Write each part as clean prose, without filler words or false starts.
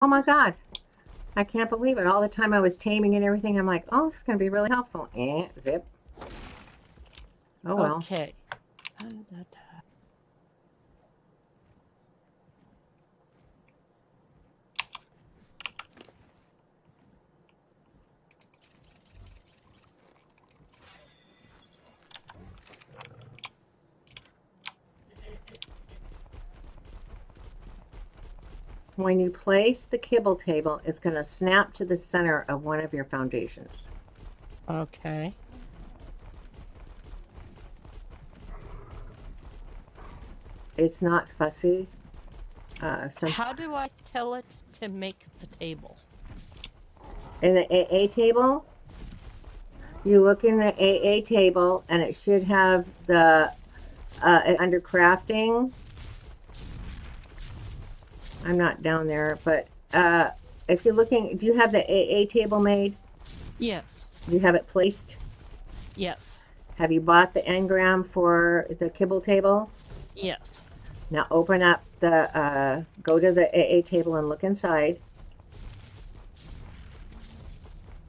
Oh my God. I can't believe it. All the time I was taming and everything, I'm like, oh, this is going to be really helpful. Zip. Oh, well. Okay. When you place the kibble table, it's going to snap to the center of one of your foundations. Okay. It's not fussy. How do I tell it to make the table? In the AA table, you look in the AA table and it should have the under crafting. I'm not down there, but if you're looking, do you have the AA table made? Yes. Do you have it placed? Yes. Have you bought the engram for the kibble table? Yes. Now open up the, go to the AA table and look inside.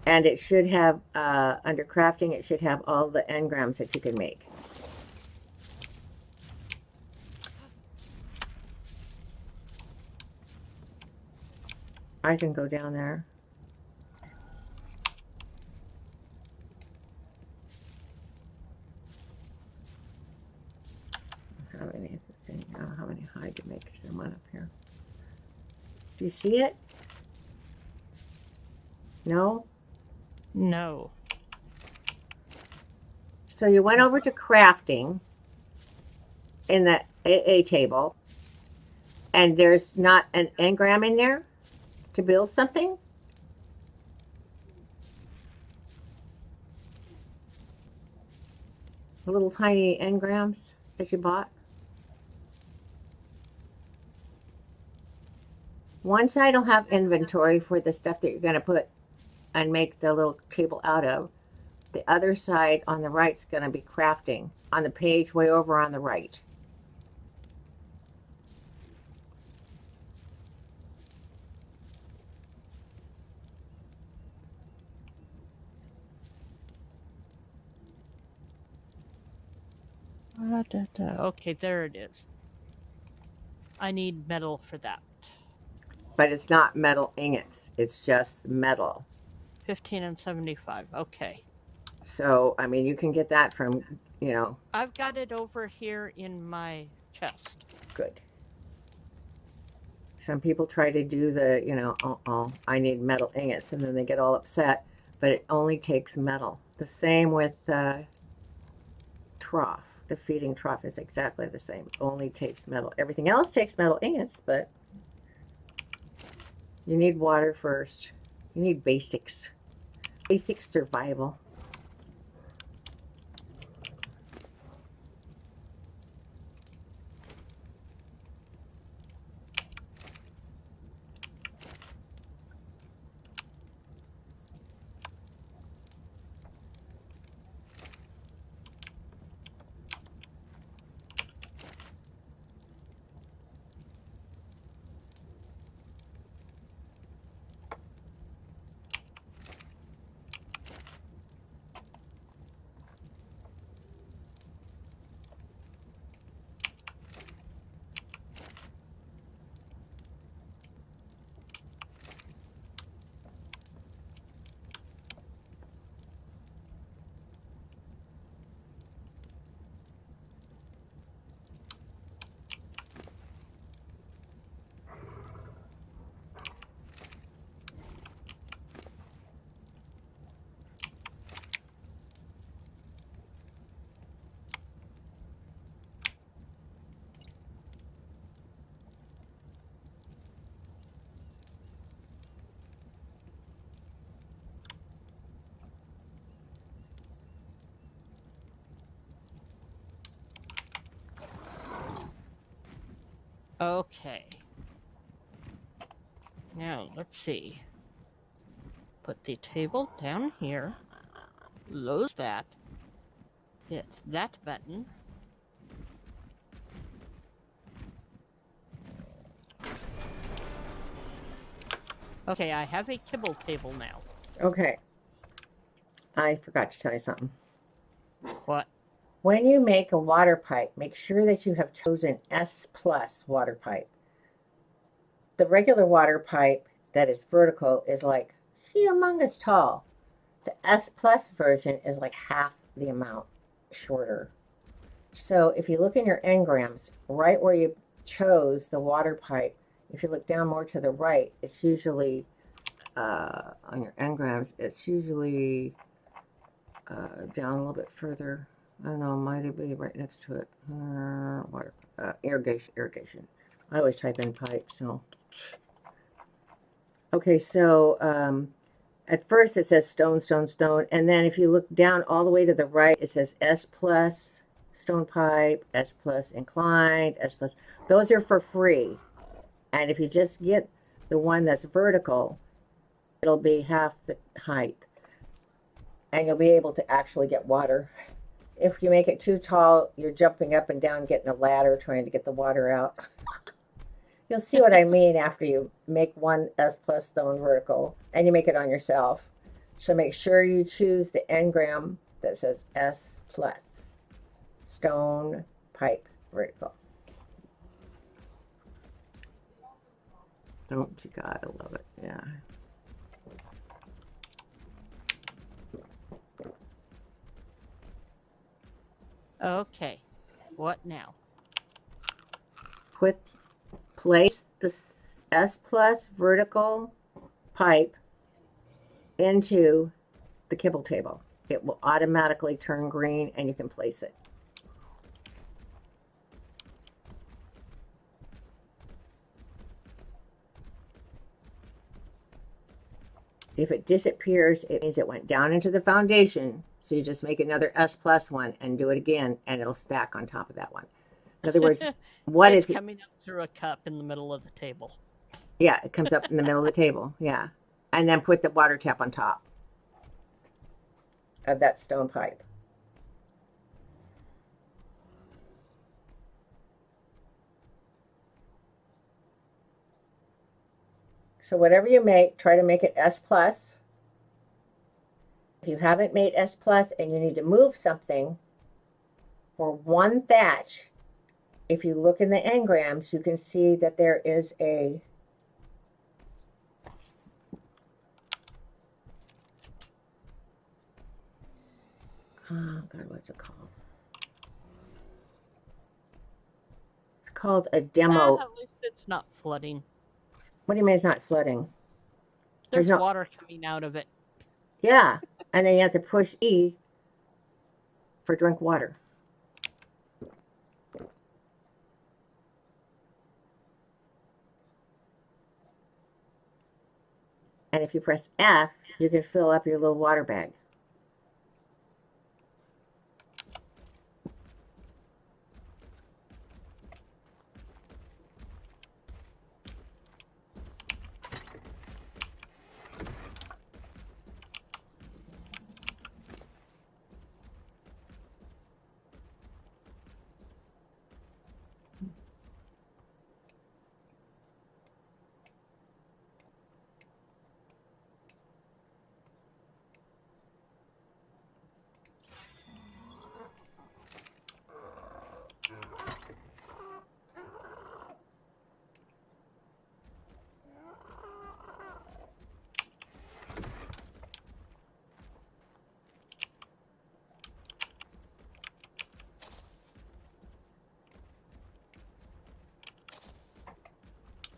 And it should have, under crafting, it should have all the engrams that you can make. I can go down there. How many hide to make? There's one up here. Do you see it? No? No. So you went over to crafting in the AA table, and there's not an engram in there to build something? The little tiny engrams that you bought? One side will have inventory for the stuff that you're going to put and make the little table out of. The other side on the right is going to be crafting on the page way over on the right. Okay, there it is. I need metal for that. But it's not metal ingots. It's just metal. 15 and 75. Okay. So, I mean, you can get that from, you know. I've got it over here in my chest. Good. Some people try to do the, you know, I need metal ingots, and then they get all upset, but it only takes metal. The same with trough. The feeding trough is exactly the same. It only takes metal. Everything else takes metal ingots, but you need water first. You need basics. Basic survival. Okay. Now, let's see. Put the table down here. Close that. Hit that button. Okay, I have a kibble table now. Okay. I forgot to tell you something. What? When you make a water pipe, make sure that you have chosen S plus water pipe. The regular water pipe that is vertical is like humongous tall. The S plus version is like half the amount shorter. So if you look in your engrams, right where you chose the water pipe, if you look down more to the right, it's usually on your engrams, it's usually down a little bit further. I don't know, might be right next to it. Water, irrigation. I always type in pipe, so. Okay, so at first it says stone, stone, stone, and then if you look down all the way to the right, it says S plus stone pipe, S plus inclined, S plus. Those are for free, and if you just get the one that's vertical, it'll be half the height, and you'll be able to actually get water. If you make it too tall, you're jumping up and down, getting a ladder, trying to get the water out. You'll see what I mean after you make one S plus stone vertical and you make it on yourself. So make sure you choose the engram that says S plus stone pipe vertical. Don't you gotta love it? Yeah. Okay. What now? Place the S plus vertical pipe into the kibble table. It will automatically turn green and you can place it. If it disappears, it means it went down into the foundation. So you just make another S plus one and do it again, and it'll stack on top of that one. In other words, what it's is coming up through a cup in the middle of the table. Yeah, it comes up in the middle of the table. Yeah. And then put the water tap on top of that stone pipe. So whatever you make, try to make it S plus. If you haven't made S plus and you need to move something for one thatch, if you look in the engrams, you can see that there is a oh God, what's it called? It's called a demo. At least it's not flooding. What do you mean it's not flooding? There's water coming out of it. Yeah, and then you have to push E for drink water. And if you press F, you can fill up your little water bag.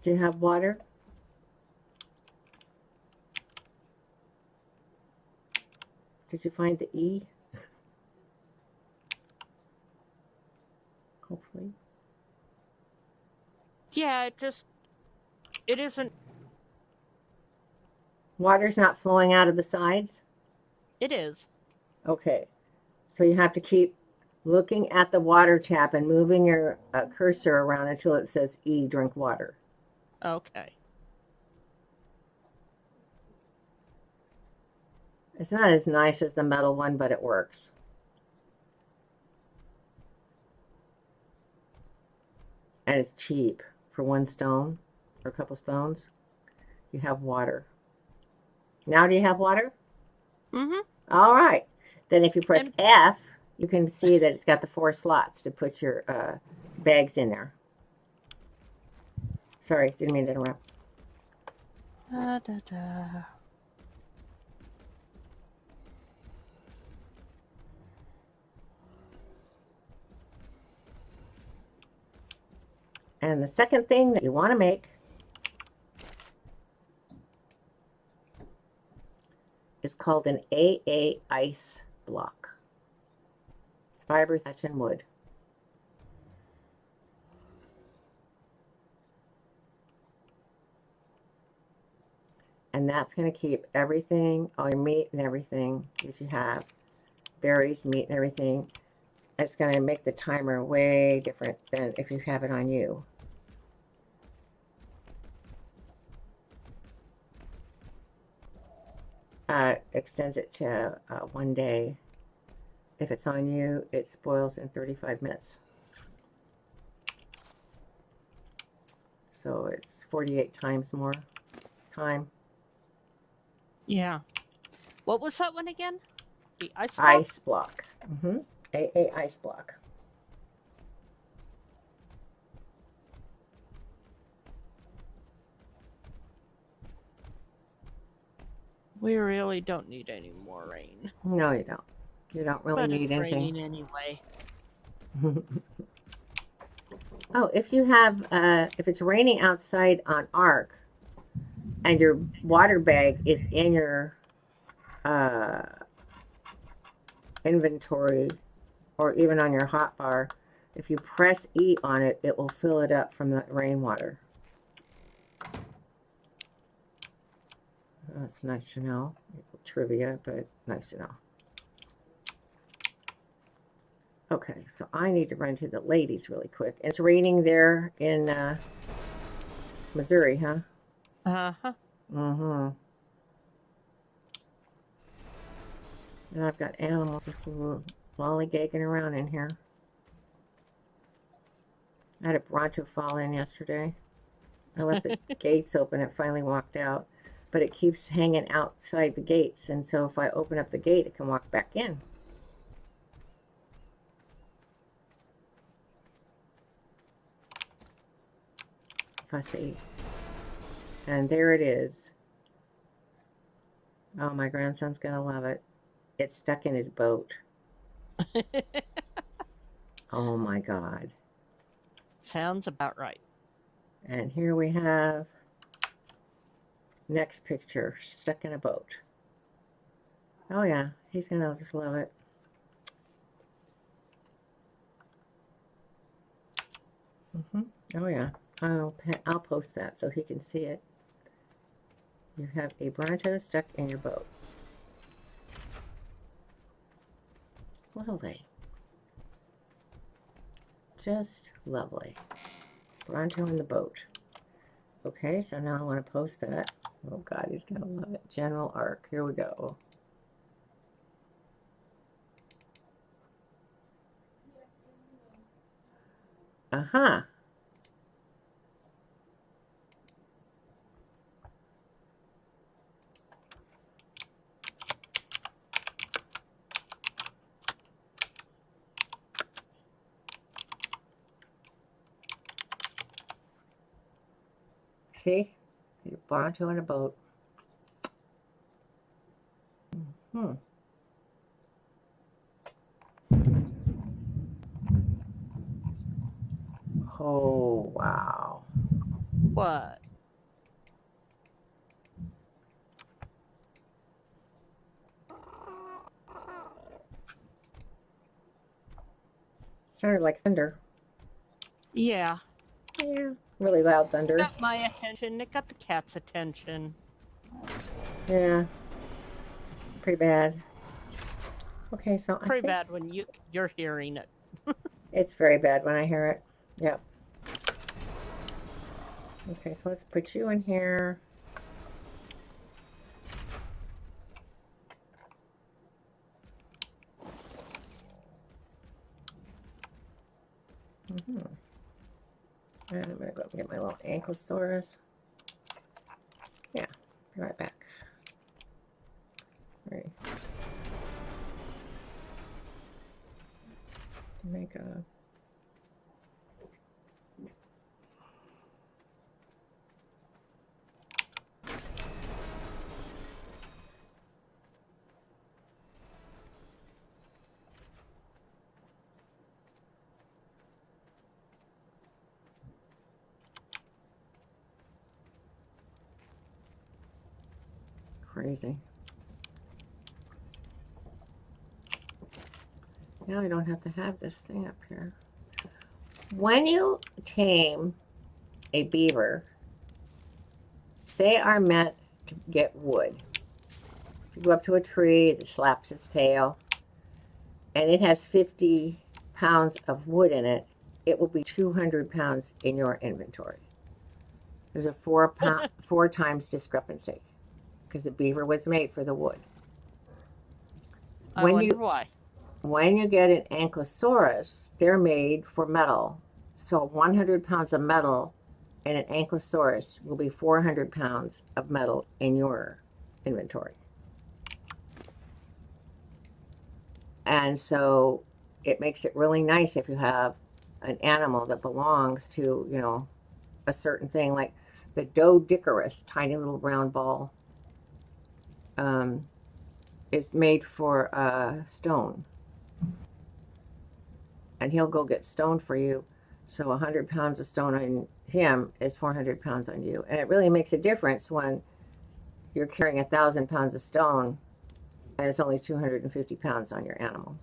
Do you have water? Did you find the E? Hopefully. Yeah, it isn't. Water's not flowing out of the sides? It is. Okay. So you have to keep looking at the water tap and moving your cursor around until it says E, drink water. Okay. It's not as nice as the metal one, but it works. And it's cheap for one stone or a couple stones. you have water. Now do you have water? Mm-hmm. All right. Then if you press And F, you can see that it's got the 4 slots to put your bags in there. Sorry, didn't mean to interrupt. da. And the second thing that you want to make is called an AA ice block. Fiber, thatch, and wood. And that's going to keep everything, all your meat and everything that you have, berries, meat, and everything. It's going to make the timer way different than if you have it on you. Extends it to 1 day. If it's on you, it spoils in 35 minutes. So it's 48 times more time. Yeah. What was that one again? The ice block? Ice block. AA ice block. We really don't need any more rain. No, you don't. You don't really But need it's anything. raining anyway. Oh, if you have, if it's raining outside on ARK and your water bag is in your inventory or even on your hotbar, if you press E on it, it will fill it up from the rainwater. That's nice to know. Trivia, but nice to know. Okay, so I need to run to the ladies really quick. It's raining there in Missouri, huh? Uh-huh. Mm-hmm. And I've got animals just lollygagging around in here. I had a Bronto fall in yesterday. I left the gates open. It finally walked out. But it keeps hanging outside the gates. And so if I open up the gate, it can walk back in. Fussy. And there it is. Oh, my grandson's going to love it. It's stuck in his boat. Oh, my God. Sounds about right. And here we have next picture, stuck in a boat. Oh yeah, he's gonna just love it. Oh yeah, I'll post that so he can see it. You have a Bronto stuck in your boat. Lovely. Just lovely. Bronto in the boat. Okay, so now I want to post that. Oh God, he's gonna love it. General ARK. Here we go. Uh-huh. See? You Bronto in a boat. Oh, wow. What? Sounded like thunder. Yeah. Yeah. Really loud thunder. Got my attention. It got the cat's attention. Yeah. Pretty bad. Okay, so I Pretty think bad when you're hearing it. it's very bad when I hear it. Yep. Okay, so let's put you in here. And I'm gonna go get my little ankylosaurus. Yeah. Be right back. Right. Make a crazy. Now I don't have to have this thing up here. When you tame a beaver, they are meant to get wood. If you go up to a tree, it slaps its tail, and it has 50 pounds of wood in it, it will be 200 pounds in your inventory. There's a 4 times discrepancy because the beaver was made for the wood. I wonder why. When you get an ankylosaurus, they're made for metal. So 100 pounds of metal in an ankylosaurus will be 400 pounds of metal in your inventory. And so it makes it really nice if you have an animal that belongs to, you know, a certain thing, like the Doedicurus, tiny little round ball, is made for stone. And he'll go get stone for you. So 100 pounds of stone on him is 400 pounds on you. And it really makes a difference when you're carrying 1,000 pounds of stone and it's only 250 pounds on your animal.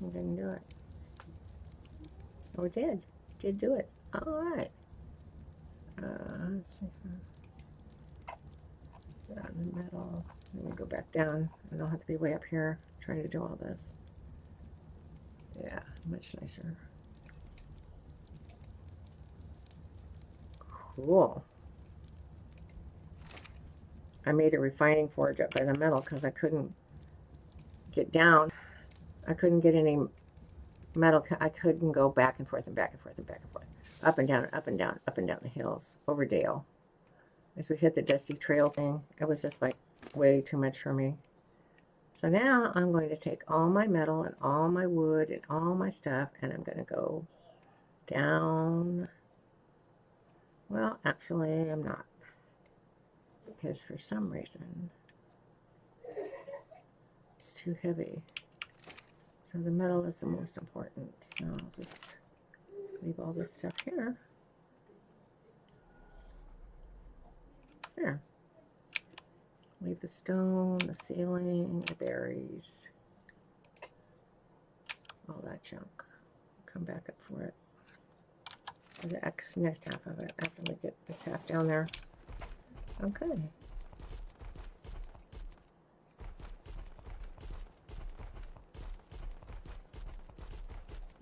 I didn't do it. Oh, it did. Did do it. All right. Let's see. On the metal. Let me go back down. I don't have to be way up here trying to do all this. Yeah, much nicer. Cool. I made a refining forge up by the metal because I couldn't get down. I couldn't get any metal. I couldn't go back and forth and back and forth and back and forth. Up and down, up and down, up and down the hills, over Dale. As we hit the dusty trail thing, it was just like way too much for me. So now I'm going to take all my metal and all my wood and all my stuff, and I'm going to go down. Well, actually, I'm not. Because for some reason, it's too heavy. So the metal is the most important. So I'll just leave all this stuff here. There. Leave the stone, the ceiling, the berries, all that junk. Come back up for it. For the next half of it after we get this half down there. Okay.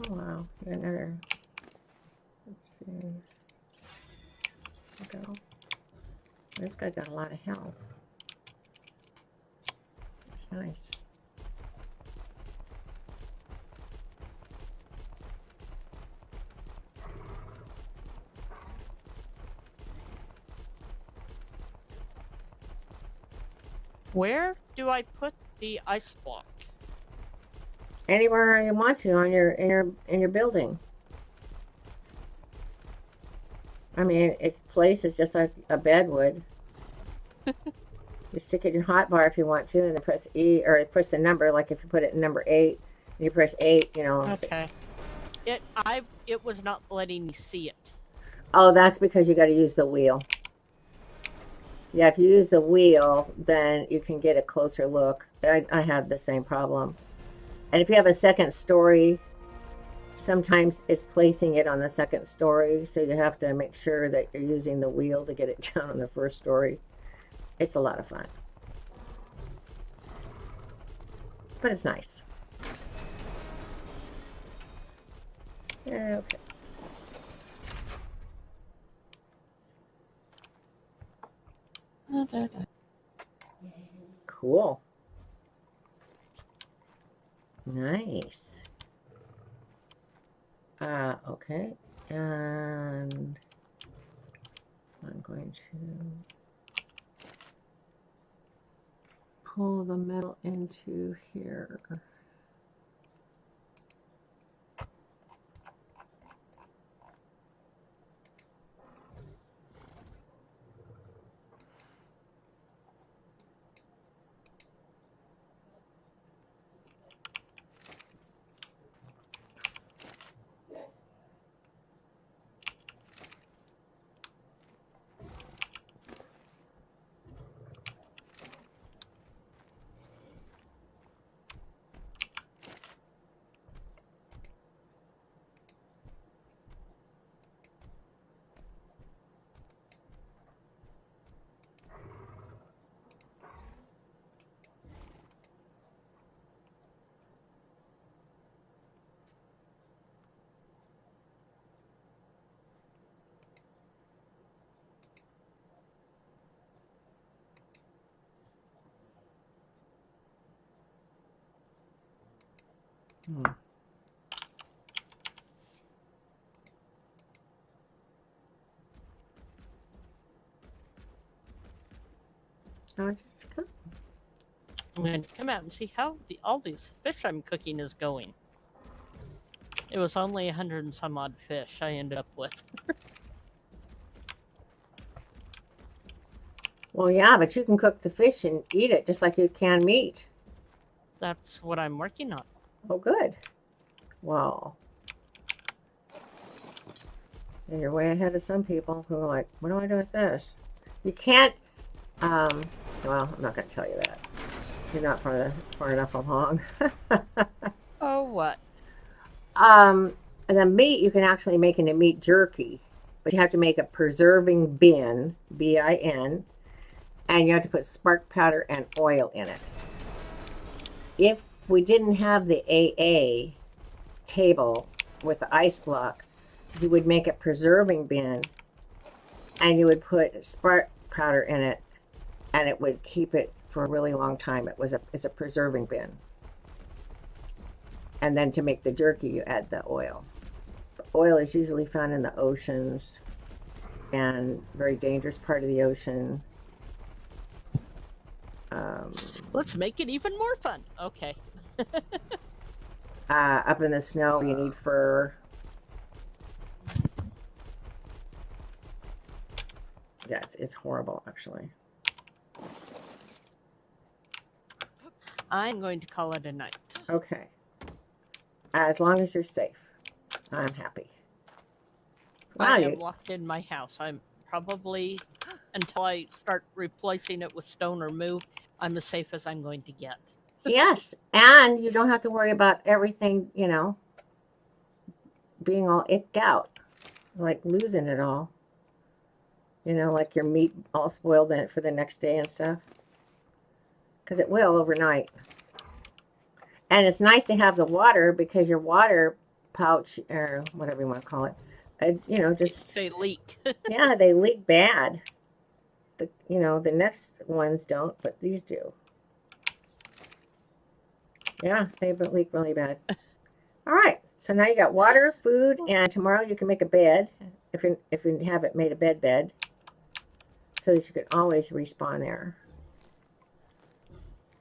Oh wow, got another. Let's see. Go. This guy got a lot of health. It's nice. Where do I put the ice block? Anywhere you want to on in your building. I mean, its place is just like a bed would. You stick it in your hot bar if you want to, and then press E or press the number. Like if you put it in number 8, and you press 8, you know. Okay. It was not letting me see it. Oh, that's because you got to use the wheel. Yeah, if you use the wheel, then you can get a closer look. I have the same problem. And if you have a second story, sometimes it's placing it on the second story, so you have to make sure that you're using the wheel to get it down on the first story. It's a lot of fun. But it's nice. Okay. Cool. Nice. Okay. And I'm going to pull the metal into here. Hmm. Oh, I'm going to come out and see how all these fish I'm cooking is going. It was only 100 and some odd fish I ended up with. well, yeah, but you can cook the fish and eat it just like you can meat. That's what I'm working on. Oh, good. Well, and you're way ahead of some people who are like, what do I do with this? You can't, well, I'm not going to tell you that. You're not far enough along. Oh, what? The meat you can actually make into meat jerky, but you have to make a preserving bin, bin, and you have to put spark powder and oil in it. If we didn't have the AA table with the ice block, you would make a preserving bin and you would put spark powder in it and it would keep it for a really long time. It's a preserving bin. And then to make the jerky, you add the oil. The oil is usually found in the oceans and very dangerous part of the ocean. Let's make it even more fun. Okay. Up in the snow, you need fur. Yeah, it's horrible, actually. I'm going to call it a night. Okay. As long as you're safe, I'm happy. Wow, I am locked in my house. I'm probably, until I start replacing it with stone or move, I'm as safe as I'm going to get. Yes, and you don't have to worry about everything, being all icked out, like losing it all. Like your meat all spoiled in it for the next day and stuff. Because it will overnight. And it's nice to have the water because your water pouch, or whatever you want to call it, just... They leak. Yeah, they leak bad. The next ones don't, but these do. Yeah, they leak really bad. All right, so now you got water, food, and tomorrow you can make a bed if you have it made a bed, so that you can always respawn there.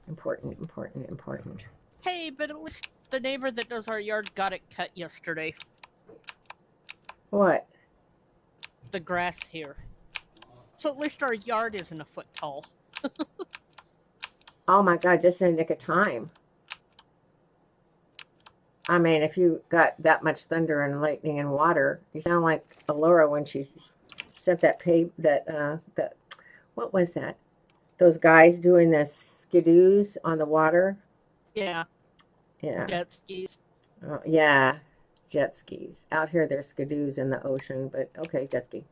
Important. Hey, but at least the neighbor that does our yard got it cut yesterday. What? The grass here. So at least our yard isn't a foot tall. Oh my God, just in the nick of time. I mean, if you got that much thunder and lightning and water, you sound like Alora when she sent what was that? Those guys doing the skidoos on the water. Yeah. Yeah. Jet skis. Yeah, jet skis. Out here, there's skidoos in the ocean, but okay, jet ski.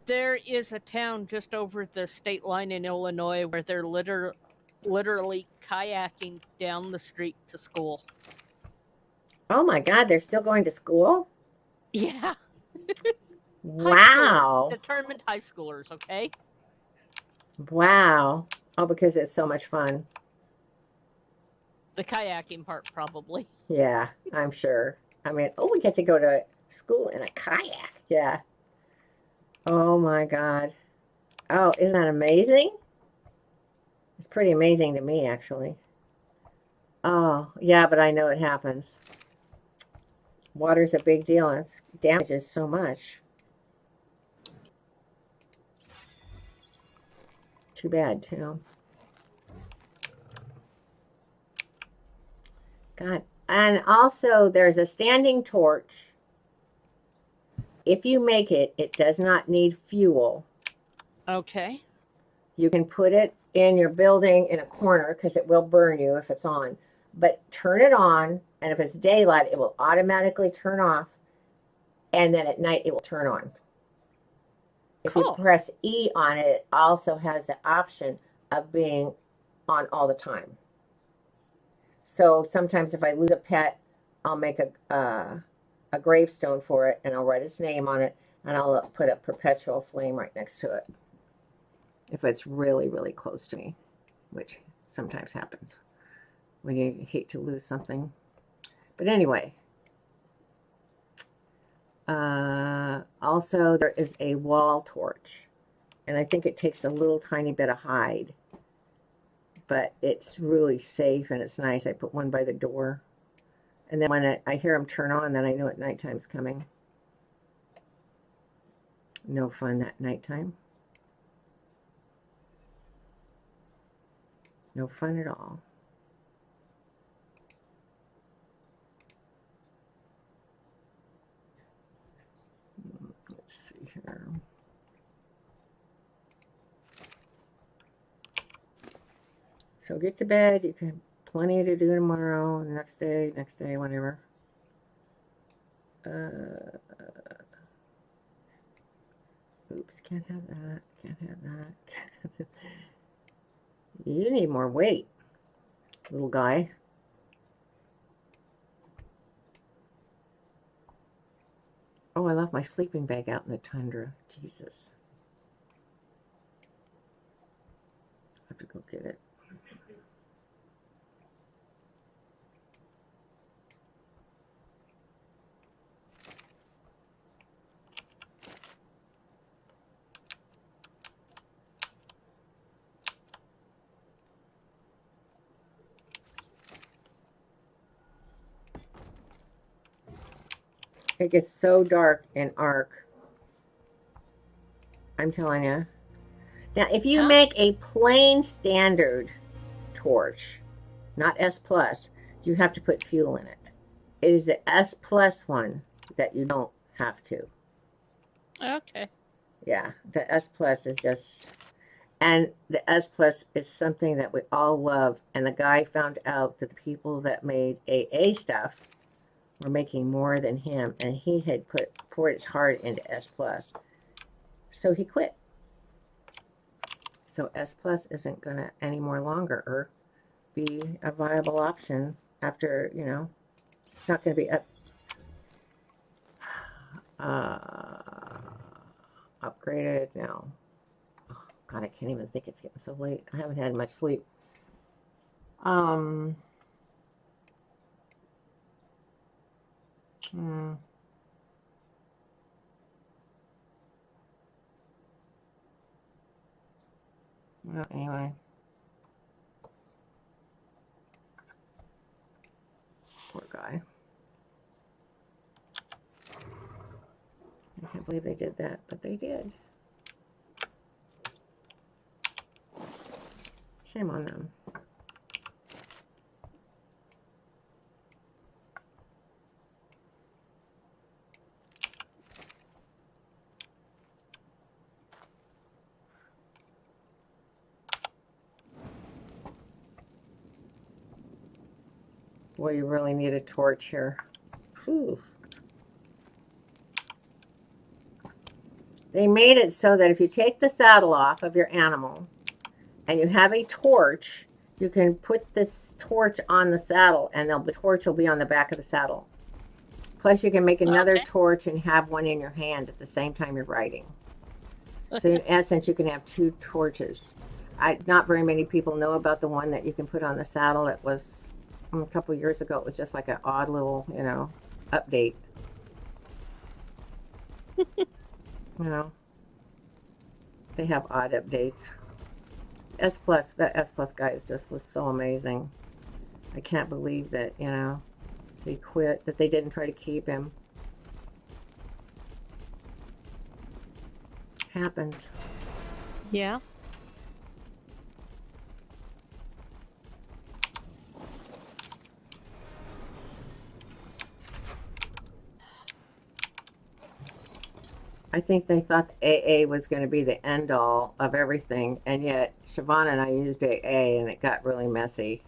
There is a town just over the state line in Illinois where they're literally kayaking down the street to school. Oh my God, they're still going to school? Yeah. Wow. Determined high schoolers, okay? Wow. Oh, because it's so much fun. The kayaking part, probably. Yeah, I'm sure. I mean, oh, we get to go to school in a kayak. Yeah. Oh my God. Oh, isn't that amazing? It's pretty amazing to me, actually. Oh, yeah, but I know it happens. Water's a big deal, and it damages so much. Too bad, too. God. And also, there's a standing torch. If you make it, it does not need fuel. Okay. You can put it in your building in a corner because it will burn you if it's on. But turn it on, and if it's daylight, it will automatically turn off. And then at night, it will turn on. If you Cool. press E on it, it also has the option of being on all the time. So sometimes if I lose a pet, I'll make a gravestone for it, and I'll write its name on it, and I'll put a perpetual flame right next to it. If it's really, really close to me, which sometimes happens when you hate to lose something. But anyway, also there is a wall torch, and I think it takes a little tiny bit of hide, but it's really safe and it's nice. I put one by the door, and then when I hear them turn on, then I know at nighttime's coming. No fun that nighttime. No fun at all. Let's see here. So get to bed. You can plenty to do tomorrow, next day, whenever. Oops, can't have that. Can't have that. You need more weight, little guy. Oh, I left my sleeping bag out in the tundra. Jesus. I have to go get it. It gets so dark in ARK. I'm telling you. Now, if you make a plain standard torch, not S+, you have to put fuel in it. It is the S+ one that you don't have to. Okay. Yeah, the S+ is just... And the S+ is something that we all love. And the guy found out that the people that made AA stuff were making more than him, and he had poured his heart into S+. So he quit. So S+ isn't going to any more longer be a viable option after, you know, it's not going to be upgraded now. Oh, God, I can't even think, it's getting so late. I haven't had much sleep. Well, anyway. Poor guy. I can't believe they did that, but they did. Shame on them. Boy, you really need a torch here. Whew. They made it so that if you take the saddle off of your animal and you have a torch, you can put this torch on the saddle, and the torch will be on the back of the saddle. Plus, you can make another torch and have one in your hand at the same time you're riding. So in essence, you can have two torches. Not very many people know about the one that you can put on the saddle. It was a couple years ago. It was just like an odd little, update. They have odd updates. That S Plus guy just was so amazing. I can't believe that, he quit, that they didn't try to keep him. Happens. Yeah. I think they thought AA was going to be the end all of everything, and yet Siobhan and I used AA and it got really messy.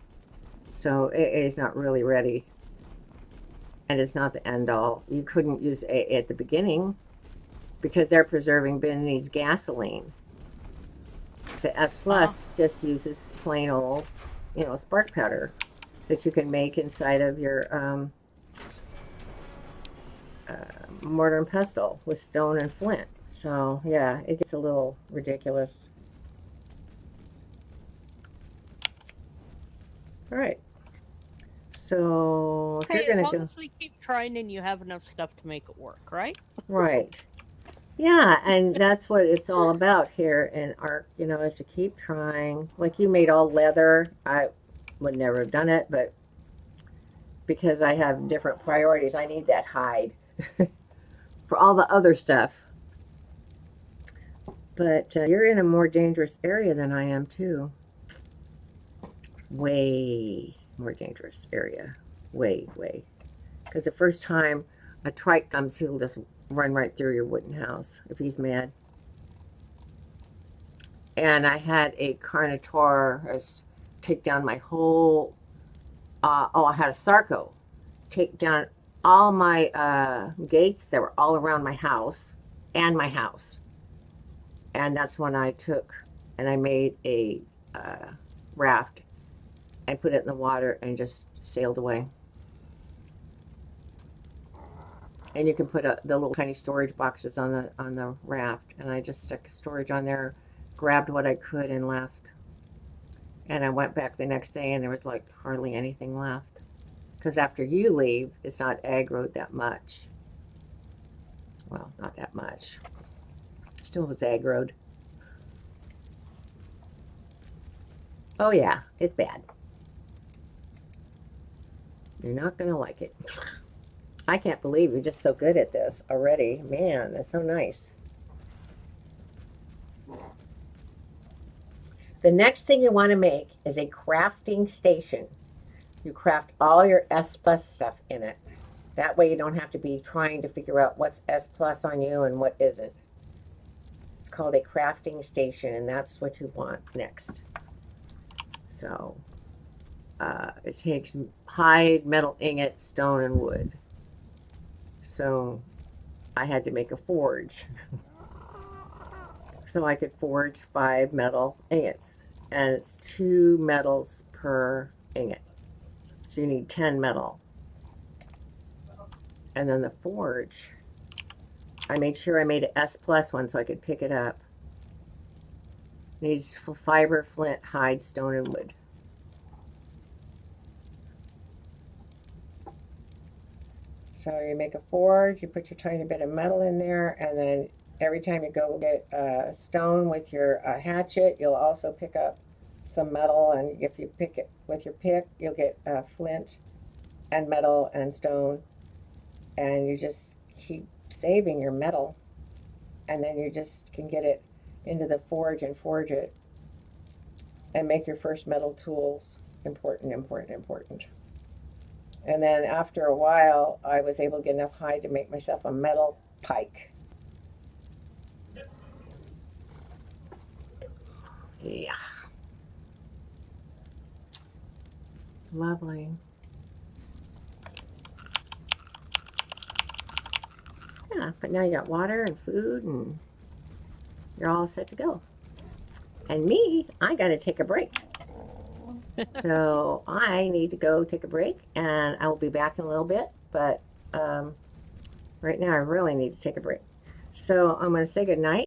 So AA is not really ready, and it's not the end all. You couldn't use AA at the beginning because they're preserving Benny's gasoline. The S Plus just uses plain old, spark powder that you can make inside of your mortar and pestle with stone and flint. So yeah, it gets a little ridiculous. All right. So if Hey, you're as gonna long go, as they keep trying and you have enough stuff to make it work, right? right? Yeah, and that's what it's all about here in ARK, is to keep trying. Like you made all leather. I would never have done it, but because I have different priorities, I need that hide for all the other stuff. But you're in a more dangerous area than I am, too. Way more dangerous area. Way. Because the first time a trike comes, he'll just run right through your wooden house if he's mad. And I had a Carnotaurus take down my whole, I had a Sarco take down all my gates that were all around my house and my house. And that's when I took and I made a raft and put it in the water and just sailed away. And you can put the little tiny storage boxes on the raft, and I just stuck storage on there, grabbed what I could, and left. And I went back the next day, and there was like hardly anything left. Because after you leave, it's not aggroed that much. Well, not that much. Still was aggroed. Oh yeah, it's bad. You're not gonna like it. I can't believe you're just so good at this already. Man, that's so nice. The next thing you want to make is a crafting station. You craft all your S Plus stuff in it. That way you don't have to be trying to figure out what's S Plus on you and what isn't. It's called a crafting station, and that's what you want next. So it takes hide, metal ingot, stone, and wood. So I had to make a forge. So I could forge 5 metal ingots. And it's 2 metals per ingot. So you need 10 metal. And then the forge, I made sure I made an S Plus one so I could pick it up. Needs fiber, flint, hide, stone, and wood. So you make a forge, you put your tiny bit of metal in there, and then every time you go get a stone with your hatchet, you'll also pick up some metal, and if you pick it with your pick, you'll get flint and metal and stone, and you just keep saving your metal, and then you just can get it into the forge and forge it and make your first metal tools. Important. And then after a while, I was able to get enough hide to make myself a metal pike. Yeah. Lovely. Yeah, but now you got water and food, and you're all set to go. And me, I got to take a break. So I need to go take a break, and I will be back in a little bit. But right now, I really need to take a break. So I'm going to say good night.